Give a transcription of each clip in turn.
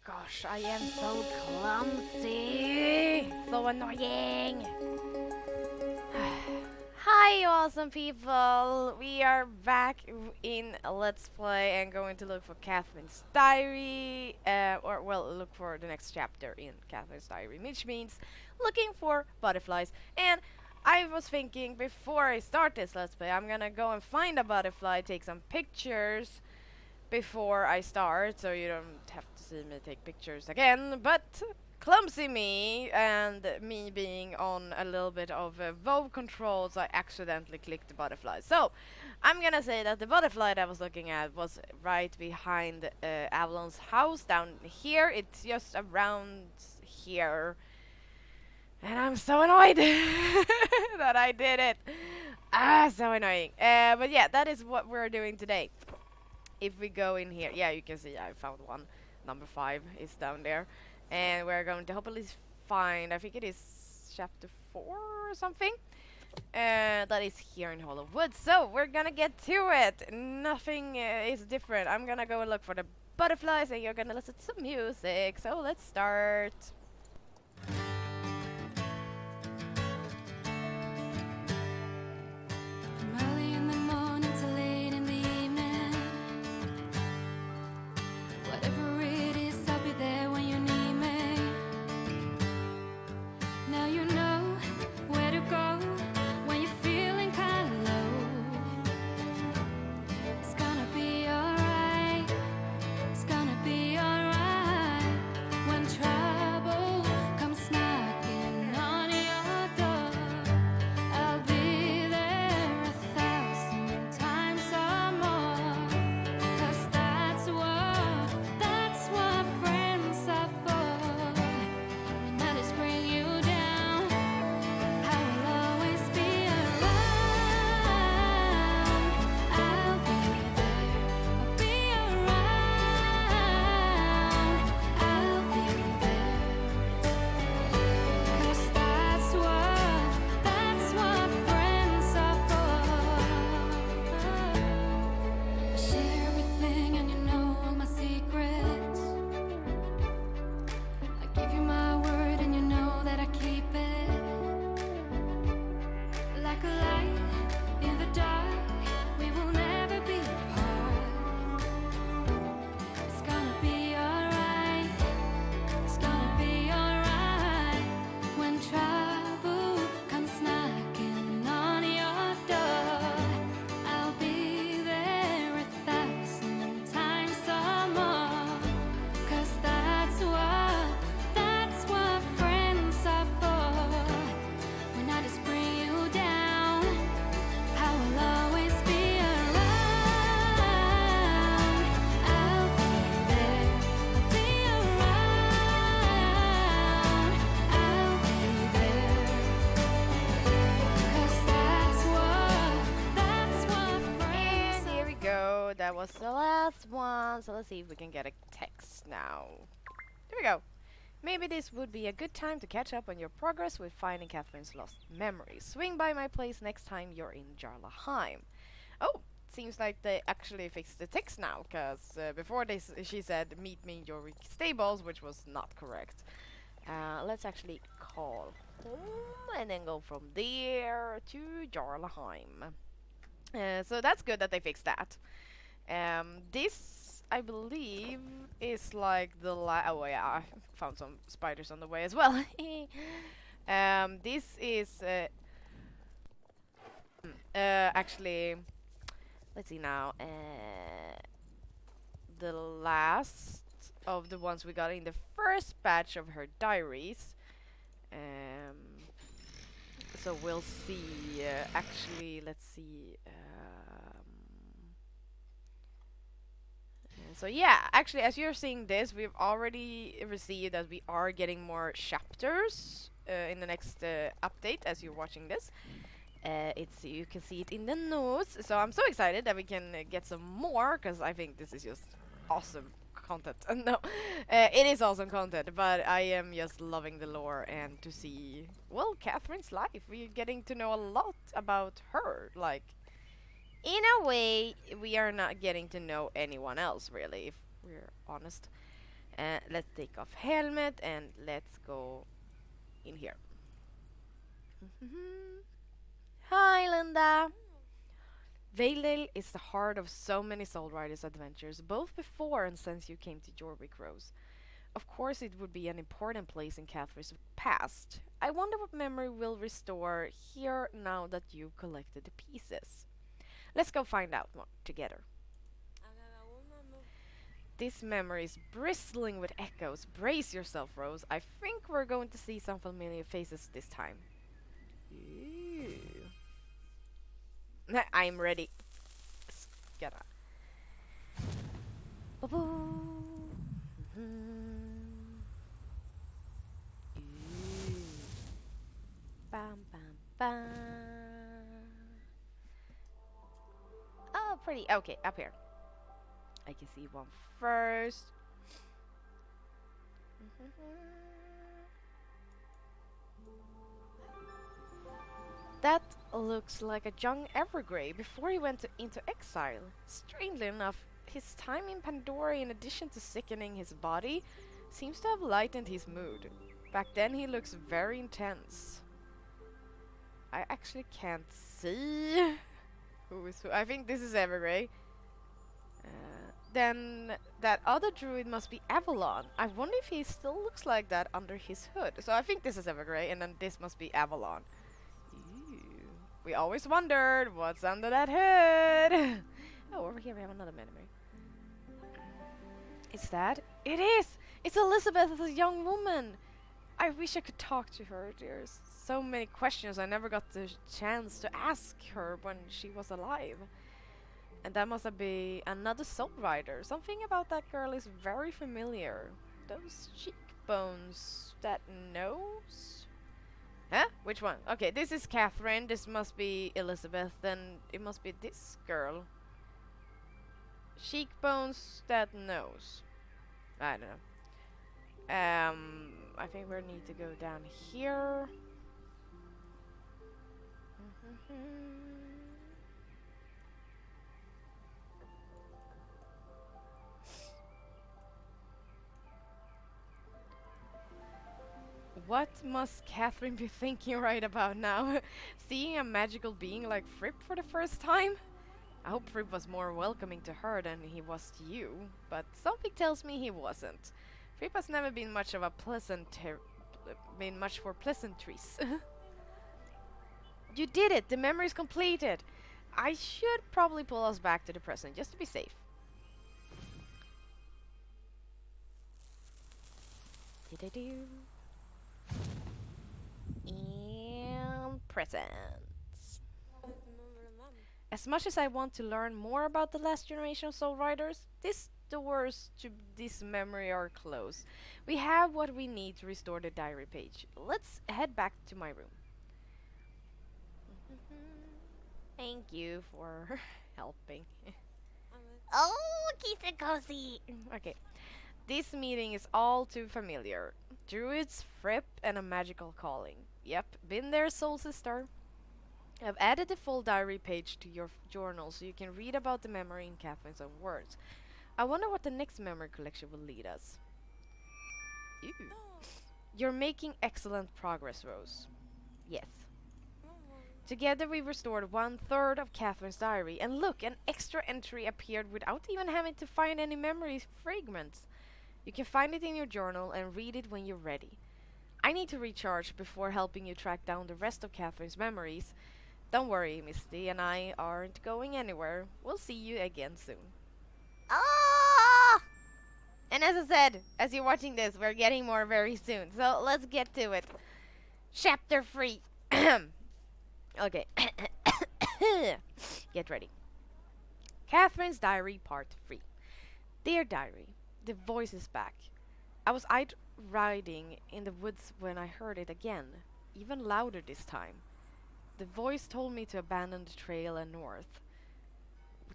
Gosh, I am so clumsy. So annoying. Hi, awesome people. We are back in Let's Play and going to look for Catherine's diary. Or, well, look for the next chapter in Catherine's diary, which means looking for butterflies. And I was thinking before I start this Let's Play, I'm gonna go and find a butterfly, take some pictures before I start, so you don't have to see me take pictures again. But clumsy me and me being on a little bit of Vove controls, I accidentally clicked the butterfly. So I'm gonna say that the butterfly that I was looking at was right behind Avalon's house down here. It's just around here. And I'm so annoyed that I did it. Ah, so annoying. But yeah, that is what we're doing today. If we go in here, yeah, you can see I found one. Number 5 is down there. And we're going to hopefully find, I think it is chapter 4 or something. That is here in Hollow Woods. So we're gonna get to it. Nothing is different. I'm gonna go and look for the butterflies and you're gonna listen to some music. So let's start. That was the last one, so let's see if we can get a text now. There we go. Maybe this would be a good time to catch up on your progress with finding Catherine's lost memories. Swing by my place next time you're in Jarlaheim. Oh, seems like they actually fixed the text now, because before she said meet me in your stables, which was not correct. Let's actually call home and then go from there to Jarlaheim. So that's good that they fixed that. This, I believe, is like the oh yeah, I found some spiders on the way as well. This is actually, let's see now, the last of the ones we got in the first batch of her diaries. So we'll see. Actually, let's see. So yeah, actually, as you're seeing this, we've already received that we are getting more chapters in the next update. As you're watching this, you can see it in the notes. So I'm so excited that we can get some more, because I think this is just awesome content. No, it is awesome content, but I am just loving the lore and to see, well, Catherine's life. We're getting to know a lot about her, like. In a way, we are not getting to know anyone else, really, if we're honest. Let's take off helmet and let's go in here. Hi, Linda. Valedale is the heart of so many Soul Riders adventures, both before and since you came to Jorvik Rose. Of course, it would be an important place in Catherine's past. I wonder what memory will restore here now that you've collected the pieces. Let's go find out more together. This memory is bristling with echoes. Brace yourself, Rose. I think we're going to see some familiar faces this time. Ooh. I'm ready. Gotta. Bam, bam, bam. Oh, pretty. Okay, up here. I can see one first. That looks like a young Evergrey before he went into exile. Strangely enough, his time in Pandora, in addition to sickening his body, seems to have lightened his mood. Back then he looks very intense. I actually can't see who is who. I think this is Evergrey. Then that other druid must be Avalon. I wonder if he still looks like that under his hood. So I think this is Evergrey, and then this must be Avalon. Ew. We always wondered what's under that hood. Oh, over here we have another memory. Is that? It is! It's Elizabeth, the young woman! I wish I could talk to her. There's so many questions I never got the chance to ask her when she was alive. And that must be another Soul Rider. Something about that girl is very familiar. Those cheekbones, that nose? Huh? Which one? Okay, this is Catherine. This must be Elizabeth. Then it must be this girl. Cheekbones, that nose. I don't know. I think we need to go down here. What must Catherine be thinking right about now? Seeing a magical being like Fripp for the first time? I hope Fripp was more welcoming to her than he was to you, but something tells me he wasn't. Fripp has never been much of a been much for pleasantries. You did it! The memory is completed! I should probably pull us back to the present, just to be safe. And presents. As much as I want to learn more about the last generation of Soul Riders, these doors to this memory are closed. We have what we need to restore the diary page. Let's head back to my room. Thank you for helping. Oh, keep it cozy. Okay. This meeting is all too familiar. Druids, Fripp, and a magical calling. Yep, been there, soul sister. I've added the full diary page to your journal so you can read about the memory in Catherine's own words. I wonder what the next memory collection will lead us. Ew. You're making excellent progress, Rose. Yes. Together we restored 1/3 of Catherine's diary, and look, an extra entry appeared without even having to find any memory fragments. You can find it in your journal and read it when you're ready. I need to recharge before helping you track down the rest of Catherine's memories. Don't worry, Misty and I aren't going anywhere. We'll see you again soon. Ah! And as I said, as you're watching this, we're getting more very soon. So let's get to it. Chapter 3. Okay. Get ready. Catherine's Diary Part 3. Dear Diary, the voice is back. I was out riding in the woods when I heard it again, even louder this time. The voice told me to abandon the trail and north,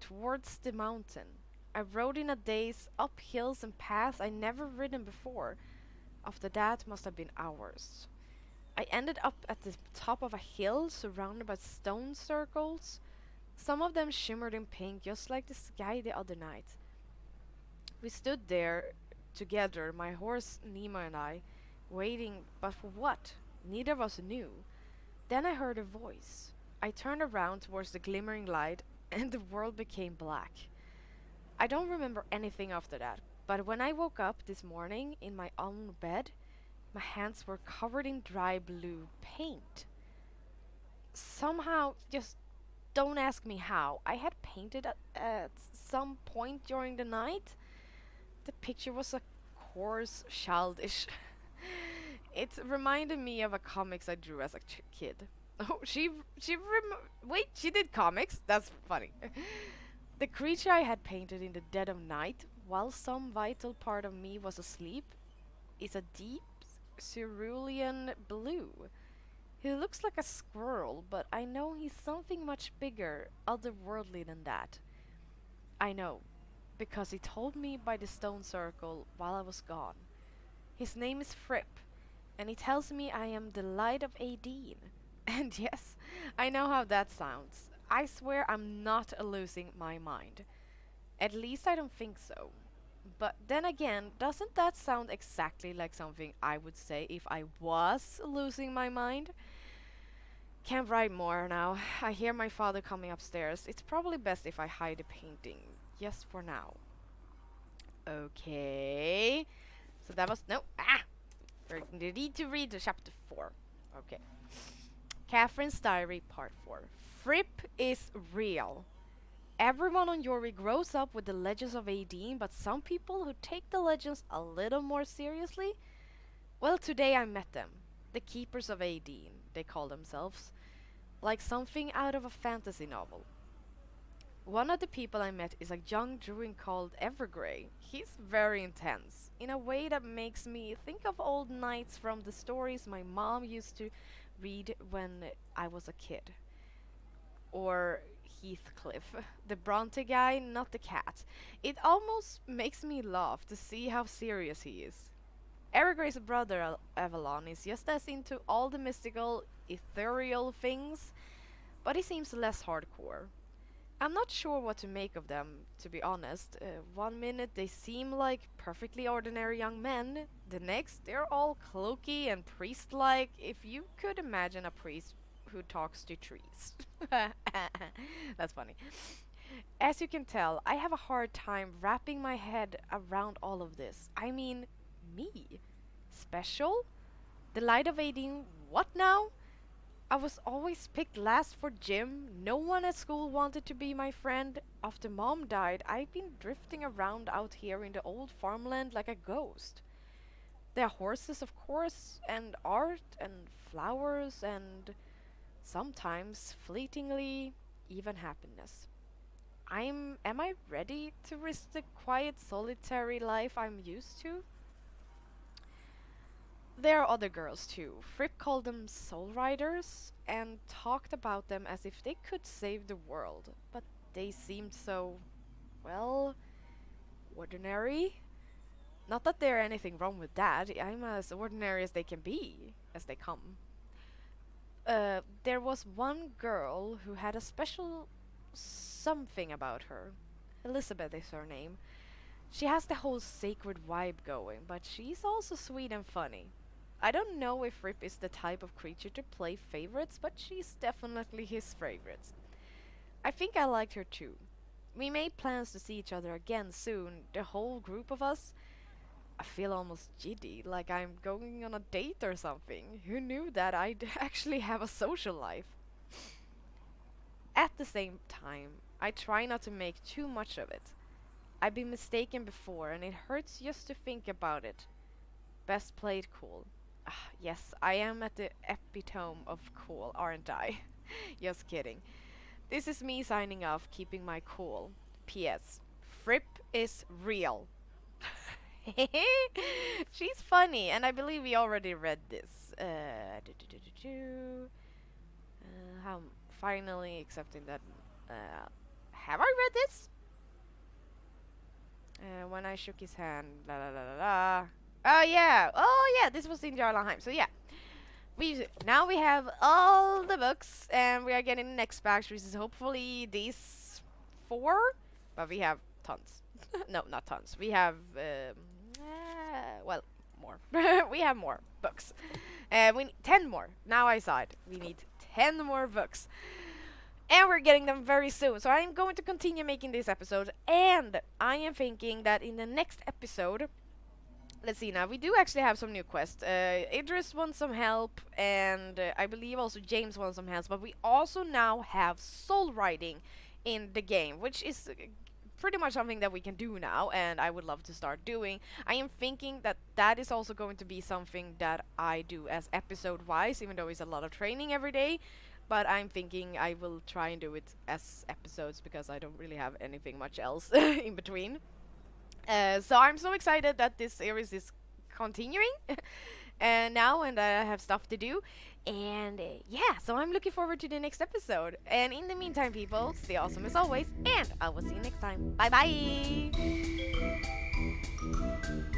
towards the mountain. I rode in a daze, up hills and paths I never ridden before. After that must have been hours. I ended up at the top of a hill surrounded by stone circles. Some of them shimmered in pink just like the sky the other night. We stood there together, my horse Nemo and I, waiting, but for what? Neither of us knew. Then I heard a voice. I turned around towards the glimmering light, and the world became black. I don't remember anything after that, but when I woke up this morning in my own bed, my hands were covered in dry blue paint. Somehow, just don't ask me how, I had painted at some point during the night. The picture was, of course, childish. It reminded me of a comics I drew as a kid. Oh, wait, she did comics? That's funny. The creature I had painted in the dead of night, while some vital part of me was asleep, is a deep cerulean blue. He looks like a squirrel, but I know he's something much bigger, otherworldly than that. I know, because he told me by the stone circle while I was gone. His name is Fripp, and he tells me I am the light of Aideen. And yes, I know how that sounds. I swear I'm not losing my mind. At least I don't think so. But then again, doesn't that sound exactly like something I would say if I was losing my mind? Can't write more now. I hear my father coming upstairs. It's probably best if I hide the painting. Just for now. Okay. So that was... No. Ah! We need to read the chapter 4. Okay. Catherine's Diary, Part 4. Fripp is real. Everyone on Yori grows up with the legends of Aideen, but some people who take the legends a little more seriously? Well, today I met them. The Keepers of Aideen, they call themselves. Like something out of a fantasy novel. One of the people I met is a young druid called Evergrey. He's very intense, in a way that makes me think of old knights from the stories my mom used to read when I was a kid. Or Heathcliff, the Bronte guy, not the cat. It almost makes me laugh to see how serious he is. Evergrey's brother Avalon is just as into all the mystical, ethereal things, but he seems less hardcore. I'm not sure what to make of them, to be honest. One minute they seem like perfectly ordinary young men, the next they're all cloaky and priest-like, if you could imagine a priest who talks to trees. That's funny. As you can tell, I have a hard time wrapping my head around all of this. I mean, me? Special? The light of Aideen? What now? I was always picked last for gym. No one at school wanted to be my friend. After mom died, I've been drifting around out here in the old farmland like a ghost. There are horses, of course, and art, and flowers, and sometimes, fleetingly, even happiness. Am I ready to risk the quiet, solitary life I'm used to? There are other girls too. Fripp called them soul riders and talked about them as if they could save the world, but they seemed so, well, ordinary. Not that there anything wrong with that. I'm as ordinary as they can be, as they come. There was one girl who had a special something about her. Elizabeth is her name. She has the whole sacred vibe going, but she's also sweet and funny. I don't know if Rip is the type of creature to play favorites, but she's definitely his favorites. I think I liked her too. We made plans to see each other again soon, the whole group of us. I feel almost giddy, like I'm going on a date or something. Who knew that I'd actually have a social life? At the same time, I try not to make too much of it. I've been mistaken before, and it hurts just to think about it. Best played cool. Ah, yes, I am at the epitome of cool, aren't I? Just kidding. This is me signing off, keeping my cool. P.S. Fripp is real. She's funny, and I believe we already read this. How finally accepting that. Have I read this? When I shook his hand, la la la la la. Oh yeah, this was in Jarlaheim. So yeah, now we have all the books, and we are getting the next batch, which is hopefully these 4, but we have tons. No, not tons. We have Well, more. We have more books. We need 10 more. Now I saw it. We need 10 more books. And we're getting them very soon. So I'm going to continue making this episode. And I am thinking that in the next episode, let's see now, we do actually have some new quests. Idris wants some help, and I believe also James wants some help. But we also now have soul riding in the game, which is pretty much something that we can do now, and I would love to start doing. I am thinking that that is also going to be something that I do as episode-wise, even though it's a lot of training every day. But I'm thinking I will try and do it as episodes because I don't really have anything much else in between. So I'm so excited that this series is continuing now, and I have stuff to do. And yeah, so I'm looking forward to the next episode. And in the meantime, people, stay awesome as always, and I will see you next time. Bye bye!